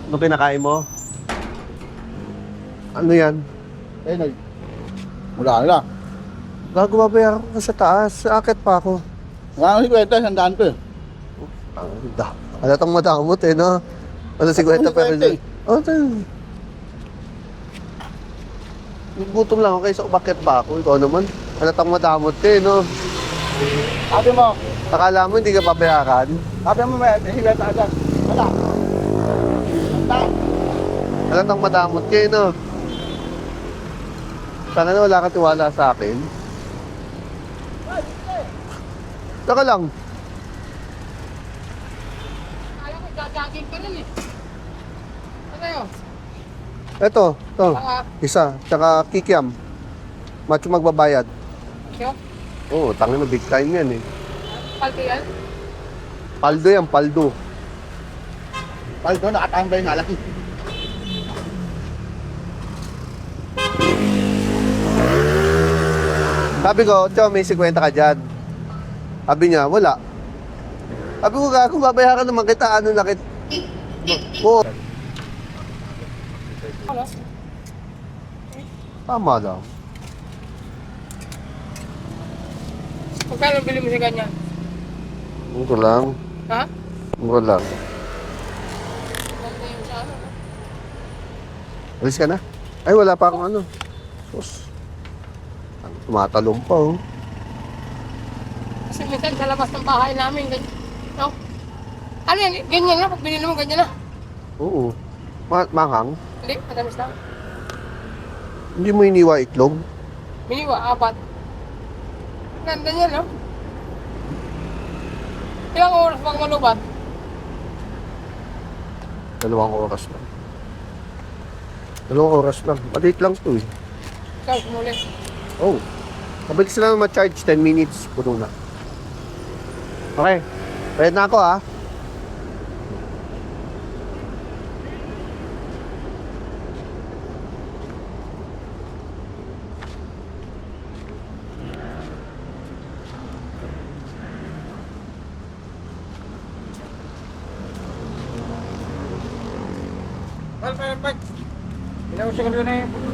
Ano kinakain mo? Ano yan? Wala na. Gago babayaran ko sa taas. Akit pa ako. Wala na si Kwenta, sandaan ko eh. Ang da. Halatang madamot eh, no? Ano si Kwenta pero... Oh, ito. Gutom lang ako kaysa umakit pa ako. Ikaw naman. Halatang madamot ka eh, no? Sabi mo, Akala mo hindi ka babayaran? sabi mo may Kwenta agad. Wala. Sandaan. Halatang madamot ka eh, no? Sana na wala kang tiwala sa akin. Taka lang. Alam ko, gagagin ko rin eh. Ano yun? Ito. Mga Isa. Tsaka kikiam. Macho magbabayad. siyo? Oo, tangin na big time yan eh. Palto yan? Paldo yan, paldo. Paldo, nakatambay nga lang. Sabi ko, Chow, may 50 ka dyan. Sabi niya, wala. Sabi ko, kung babayaran naman kita, ano na kita? Oo. Ano? Tama lang. Magkano bili mo sa ganyan? Ito lang. Ha? Ito lang. Ganda yung sa ano? Alis ka na? Ay, wala pa akong ano. Sus. Tumatalong pa, oh. Kasi minsan sa labas ng bahay namin, ganyan. No? Ano yan? Ganyan na? Pag binili mo, ganyan na? Oo. Manghang. Hindi, matamis lang. Hindi mo iniwa itlog. Miniwa, 4. Ganda niya, no? Ilang oras bang malubat? 2 oras lang. 2 oras lang. Maliit lang to eh. Ikaw, sumuli. Oh. Mabilis lang ma-charge. 10 minutes. Puno na. Okay. Ready na ako, ah. Pal. Ilaw siya kanina eh.